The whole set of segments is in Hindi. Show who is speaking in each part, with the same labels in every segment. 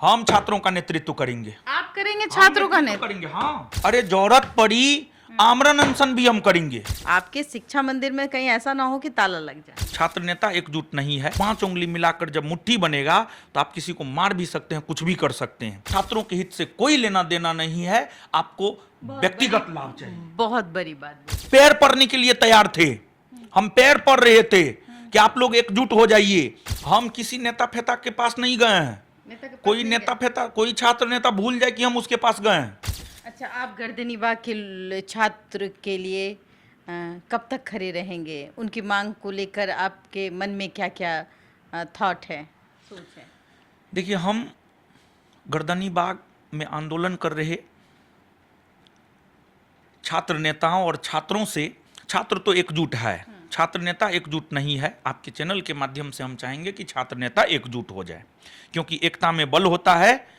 Speaker 1: हम छात्रों का नेतृत्व करेंगे।
Speaker 2: आप करेंगे छात्रों का नेतृत्व?
Speaker 1: करेंगे, हाँ। अरे जरूरत पड़ी आमरण अनशन भी हम करेंगे।
Speaker 2: आपके शिक्षा मंदिर में कहीं ऐसा ना हो कि ताला लग जाए।
Speaker 1: छात्र नेता एकजुट नहीं है। 5 उंगली मिलाकर जब मुट्ठी बनेगा तो आप किसी को मार भी सकते हैं, कुछ भी कर सकते हैं। छात्रों के हित से कोई लेना देना नहीं है, आपको व्यक्तिगत लाभ चाहिए।
Speaker 2: बहुत बड़ी बात।
Speaker 1: पैर पड़ने के लिए तैयार थे, हम पैर पड़ रहे थे कि आप लोग एकजुट हो जाइए। हम किसी नेता फेता के पास नहीं गए हैं। कोई नेता फेता, कोई छात्र नेता भूल जाए कि हम उसके पास गए हैं।
Speaker 2: अच्छा, आप गर्दनी बाग के छात्र के लिए कब तक खड़े रहेंगे? उनकी मांग को लेकर आपके मन में क्या क्या थॉट है, सोच है?
Speaker 1: देखिए, हम गर्दनी बाग में आंदोलन कर रहे छात्र नेताओं और छात्रों से, छात्र तो एकजुट है, छात्र नेता एकजुट नहीं है। आपके चैनल के माध्यम से हम चाहेंगे कि छात्र नेता एकजुट हो जाए, क्योंकि एकता में बल होता है।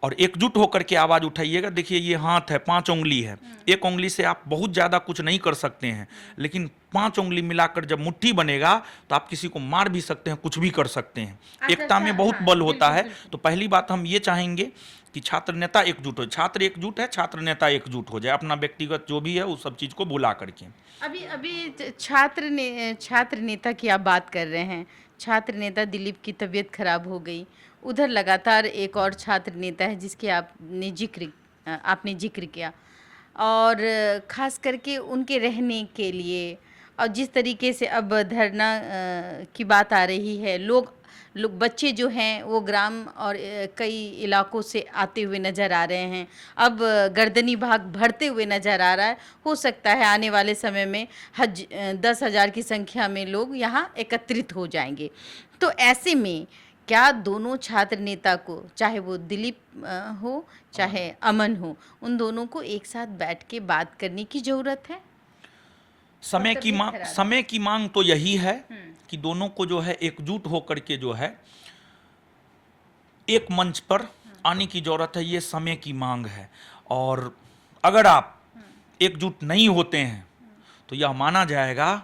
Speaker 1: और एकजुट होकर के आवाज उठाइएगा। देखिए, ये हाथ है, 5 उंगली है, एक उंगली से आप बहुत ज्यादा कुछ नहीं कर सकते हैं, लेकिन 5 उंगली मिलाकर जब मुट्ठी बनेगा तो आप किसी को मार भी सकते हैं, कुछ भी कर सकते हैं। एकता में बहुत बल होता है। तो पहली बात हम ये चाहेंगे कि छात्र नेता एकजुट हो। छात्र एकजुट है, छात्र नेता एकजुट हो जाए, अपना व्यक्तिगत जो भी है उस सब चीज को भुला करके।
Speaker 2: अभी छात्र नेता की आप बात कर रहे हैं। छात्र नेता दिलीप की तबीयत खराब हो गई। उधर लगातार एक और छात्र नेता है जिसके आपने जिक्र किया, और ख़ास करके उनके रहने के लिए, और जिस तरीके से अब धरना की बात आ रही है, लोग बच्चे जो हैं वो ग्राम और कई इलाकों से आते हुए नज़र आ रहे हैं। अब गर्दनी भाग भरते हुए नज़र आ रहा है। हो सकता है आने वाले समय में 10,000 की संख्या में लोग यहाँ एकत्रित हो जाएंगे। तो ऐसे में क्या दोनों छात्र नेता को, चाहे वो दिलीप हो चाहे अमन हो, उन दोनों को एक साथ बैठ के बात करने की ज़रूरत है?
Speaker 1: समय की मांग तो यही है कि दोनों को जो है एकजुट होकर के जो है एक मंच पर आने की जरूरत है। ये समय की मांग है। और अगर आप एकजुट नहीं होते हैं तो यह माना जाएगा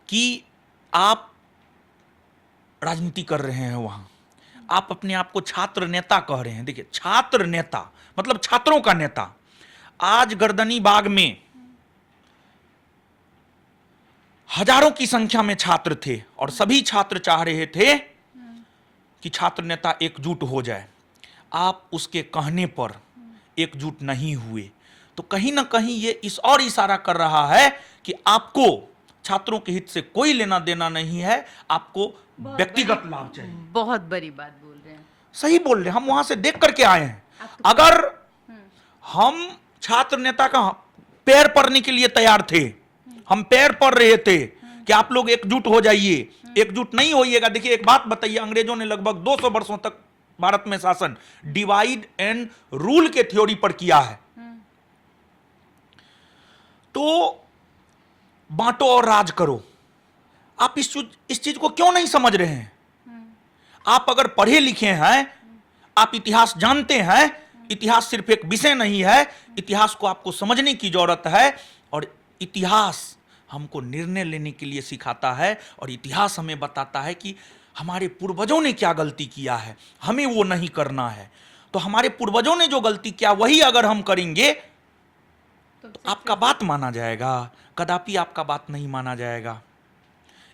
Speaker 1: कि आप राजनीति कर रहे हैं। वहां आप अपने आप को छात्र नेता कह रहे हैं। देखिए, छात्र नेता मतलब छात्रों का नेता। आज गर्दनी बाग में हजारों की संख्या में छात्र थे और सभी छात्र चाह रहे थे कि छात्र नेता एकजुट हो जाए। आप उसके कहने पर एकजुट नहीं हुए, तो कहीं ना कहीं ये इस और इशारा कर रहा है कि आपको छात्रों के हित से कोई लेना देना नहीं है, आपको व्यक्तिगत लाभ चाहिए।
Speaker 2: बहुत बड़ी बात बोल रहे हैं।
Speaker 1: सही बोल रहे हैं, हम वहां से देख करके आए हैं। अगर हम छात्र नेता का पैर पड़ने के लिए तैयार थे, हम पैर पड़ रहे थे कि आप लोग एकजुट हो जाइए, एकजुट नहीं होइएगा। देखिए, एक बात बताइए, अंग्रेजों ने लगभग 200 वर्षों तक भारत में शासन डिवाइड एंड रूल के थ्योरी पर किया है। तो बांटो और राज करो। आप इस चीज को क्यों नहीं समझ रहे हैं? आप अगर पढ़े लिखे हैं, आप इतिहास जानते हैं, इतिहास सिर्फ एक विषय नहीं है, इतिहास को आपको समझने की जरूरत है। और इतिहास हमको निर्णय लेने के लिए सिखाता है, और इतिहास हमें बताता है कि हमारे पूर्वजों ने क्या गलती किया है, हमें वो नहीं करना है। तो हमारे पूर्वजों ने जो गलती किया वही अगर हम करेंगे तो आपका बात माना जाएगा, कदापि आपका बात नहीं माना जाएगा।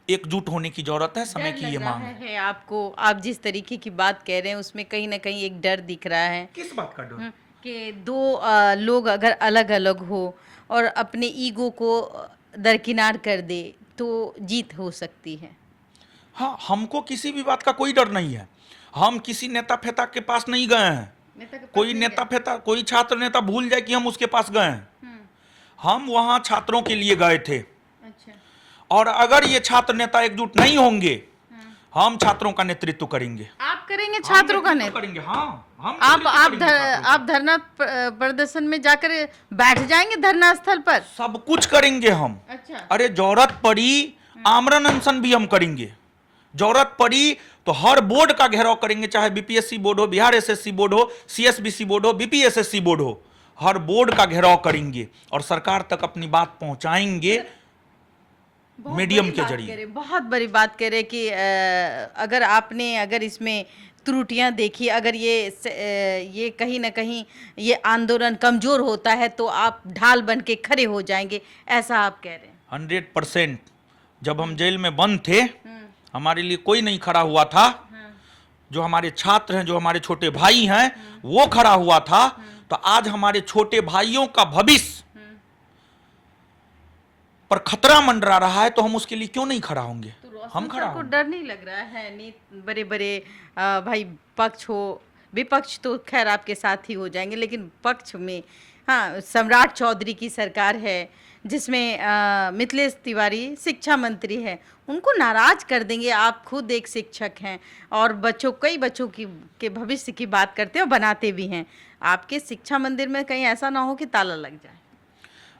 Speaker 1: एकजुट होने की जरूरत है, समय की ये मांग
Speaker 2: है। आपको, आप जिस तरीके की बात कह रहे हैं उसमें कहीं ना कहीं एक डर दिख रहा है।
Speaker 1: किस बात का डर?
Speaker 2: कि दो लोग अगर अलग अलग हो और अपने ईगो को दरकिनार कर दे तो जीत हो सकती है।
Speaker 1: हाँ, हमको किसी भी बात का कोई डर नहीं है। हम किसी नेता फेता के पास नहीं गए हैं। कोई नेता फेता, कोई छात्र नेता भूल जाए कि हम उसके पास गए हैं। हम वहां छात्रों के लिए गए थे।
Speaker 2: अच्छा।
Speaker 1: और अगर ये छात्र नेता एकजुट नहीं होंगे, हम छात्रों का नेतृत्व करेंगे।
Speaker 2: आप करेंगे छात्रों का नेतृत्व?
Speaker 1: करेंगे, हाँ। हम
Speaker 2: आप धरना प्रदर्शन में जाकर बैठ जाएंगे, धरना स्थल पर
Speaker 1: सब कुछ करेंगे हम।
Speaker 2: अच्छा।
Speaker 1: अरे जरूरत पड़ी आमरण अनशन भी हम करेंगे। जरूरत पड़ी तो हर बोर्ड का घेराव करेंगे, चाहे बीपीएससी बोर्ड हो, बिहार एसएससी बोर्ड हो, सीएसबीसी बोर्ड हो, बीपीएसएससी बोर्ड हो, हर बोर्ड का घेराव करेंगे और सरकार तक अपनी बात पहुंचाएंगे मीडियम के जरिए।
Speaker 2: बहुत बड़ी बात करें कि अगर इसमें त्रुटियां देखी, अगर ये कहीं ना कहीं ये आंदोलन कमजोर होता है तो आप ढाल बन के खड़े हो जाएंगे, ऐसा आप कह रहे हैं?
Speaker 1: 100%। जब हम जेल में बंद थे, हमारे लिए कोई नहीं खड़ा हुआ था। जो हमारे छात्र हैं, जो हमारे छोटे भाई हैं, वो खड़ा हुआ था। तो आज हमारे छोटे भाइयों का भविष्य पर खतरा मंडरा रहा है, तो हम उसके लिए क्यों नहीं खड़ा होंगे? हम खड़ा
Speaker 2: को डर नहीं लग रहा है? नहीं, बड़े बड़े भाई पक्ष हो, विपक्ष तो खैर आपके साथ ही हो जाएंगे, लेकिन पक्ष में हाँ सम्राट चौधरी की सरकार है, जिसमें मिथिलेश तिवारी शिक्षा मंत्री है, उनको नाराज कर देंगे। आप खुद एक शिक्षक हैं और कई बच्चों के भविष्य की बात करते हैं और बनाते भी हैं। आपके शिक्षा मंदिर में कहीं ऐसा ना हो कि ताला लग जाए?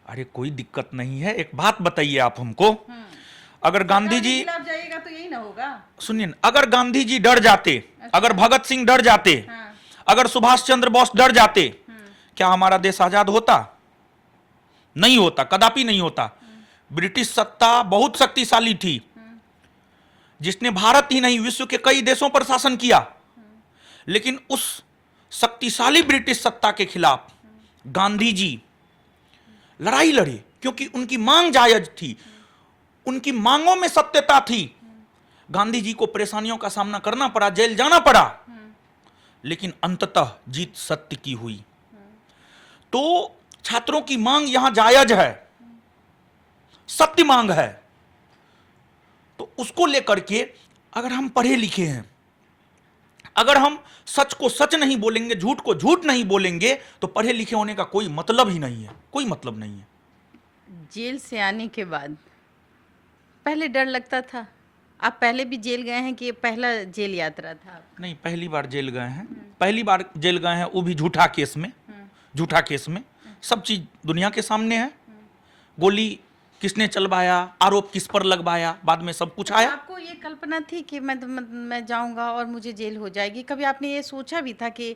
Speaker 1: अरे कोई दिक्कत नहीं है। एक बात बताइए आप हमको, अगर गांधी जी
Speaker 2: जाइएगा तो यही ना होगा?
Speaker 1: सुनिए, अगर गांधी जी डर जाते, अगर भगत सिंह डर जाते, अगर सुभाष चंद्र बोस डर जाते, क्या हमारा देश आजाद होता? नहीं होता, कदापि नहीं होता। ब्रिटिश सत्ता बहुत शक्तिशाली थी, जिसने भारत ही नहीं विश्व के कई देशों पर शासन किया। लेकिन उस शक्तिशाली ब्रिटिश सत्ता के खिलाफ गांधी जी लड़ाई लड़े, क्योंकि उनकी मांग जायज थी, उनकी मांगों में सत्यता थी। गांधी जी को परेशानियों का सामना करना पड़ा, जेल जाना पड़ा, लेकिन अंततः जीत सत्य की हुई। तो छात्रों की मांग यहां जायज है, सत्य मांग है। तो उसको लेकर के अगर हम पढ़े लिखे हैं, अगर हम सच को सच नहीं बोलेंगे, झूठ को झूठ नहीं बोलेंगे, तो पढ़े लिखे होने का कोई मतलब ही नहीं है, कोई मतलब नहीं है।
Speaker 2: जेल से आने के बाद पहले डर लगता था? आप पहले भी जेल गए हैं कि ये पहला जेल यात्रा था?
Speaker 1: नहीं, पहली बार जेल गए हैं। पहली बार जेल गए हैं, वो भी झूठा केस में। झूठा केस में सब चीज दुनिया के सामने है। गोली किसने चलवाया, आरोप किस पर लगवाया, बाद में सब कुछ आया।
Speaker 2: आपको ये कल्पना थी कि मैं जाऊंगा और मुझे जेल हो जाएगी? कभी आपने ये सोचा भी था कि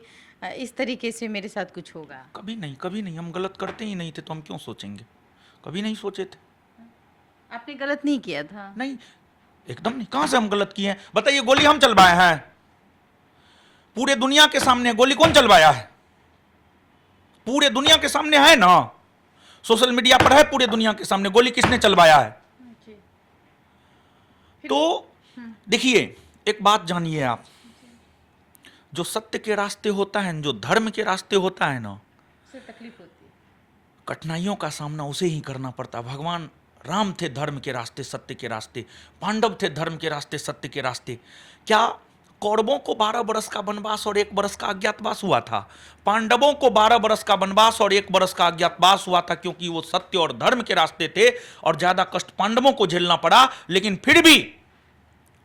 Speaker 2: इस तरीके से मेरे साथ कुछ होगा?
Speaker 1: कभी नहीं, कभी नहीं। हम गलत करते ही नहीं थे, तो हम क्यों सोचेंगे? कभी नहीं सोचे थे।
Speaker 2: आपने गलत नहीं किया था?
Speaker 1: नहीं, एकदम नहीं। कहां से हम गलत किए हैं? बताइए, गोली हम चलवाए हैं? पूरे दुनिया के सामने गोली कौन चलवाया है? पूरे दुनिया के सामने है ना, सोशल मीडिया पर है, पूरे दुनिया के सामने गोली किसने चलवाया है? तो देखिए, एक बात जानिए आप, जो सत्य के रास्ते होता है, जो धर्म के रास्ते होता है ना,
Speaker 2: तकलीफ होती है,
Speaker 1: कठिनाइयों का सामना उसे ही करना पड़ता है। भगवान राम थे धर्म के रास्ते, सत्य के रास्ते। पांडव थे धर्म के रास्ते, सत्य के रास्ते। क्या कौरवों को 12 वर्ष का वनवास और 1 वर्ष का अज्ञातवास हुआ था? पांडवों को 12 वर्ष का वनवास और 1 वर्ष का अज्ञातवास हुआ था, क्योंकि वो सत्य और धर्म के रास्ते थे, और ज्यादा कष्ट पांडवों को झेलना पड़ा। लेकिन फिर भी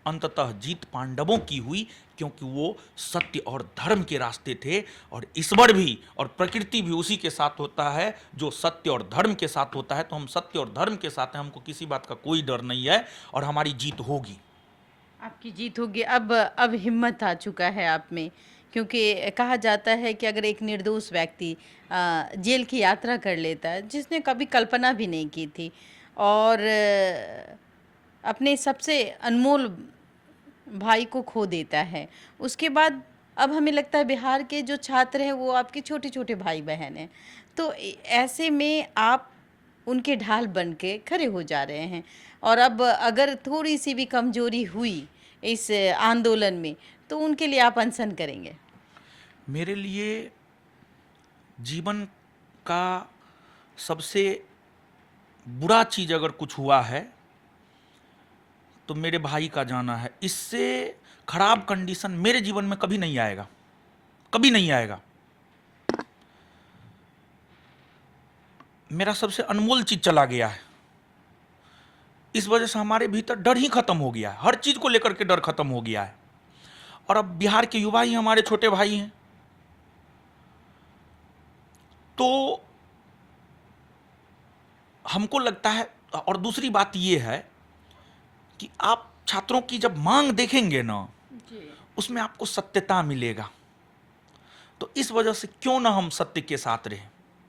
Speaker 1: अंततः जीत पांडवों की हुई, क्योंकि वो सत्य और धर्म के रास्ते थे। और ईश्वर भी और प्रकृति भी उसी के साथ होता है जो सत्य और धर्म के साथ होता है। तो हम सत्य और धर्म के साथ हैं, हमको किसी बात का कोई डर नहीं है, और हमारी जीत होगी।
Speaker 2: आपकी जीत होगी। अब हिम्मत आ चुका है आप में, क्योंकि कहा जाता है कि अगर एक निर्दोष व्यक्ति जेल की यात्रा कर लेता है, जिसने कभी कल्पना भी नहीं की थी, और अपने सबसे अनमोल भाई को खो देता है, उसके बाद अब हमें लगता है बिहार के जो छात्र हैं वो आपके छोटे छोटे भाई बहन हैं। तो ऐसे में आप उनके ढाल बन के खड़े हो जा रहे हैं, और अब अगर थोड़ी सी भी कमजोरी हुई इस आंदोलन में, तो उनके लिए आप अनशन करेंगे?
Speaker 1: मेरे लिए जीवन का सबसे बुरा चीज अगर कुछ हुआ है, तो मेरे भाई का जाना है। इससे खराब कंडीशन मेरे जीवन में कभी नहीं आएगा, कभी नहीं आएगा। मेरा सबसे अनमोल चीज चला गया है। इस वजह से हमारे भीतर डर ही खत्म हो गया है, हर चीज को लेकर के डर खत्म हो गया है। और अब बिहार के युवा ही हमारे छोटे भाई हैं। तो हमको लगता है, और दूसरी बात यह है कि आप छात्रों की जब मांग देखेंगे ना, उसमें आपको सत्यता मिलेगा। तो इस वजह से क्यों ना हम सत्य के साथ रहें।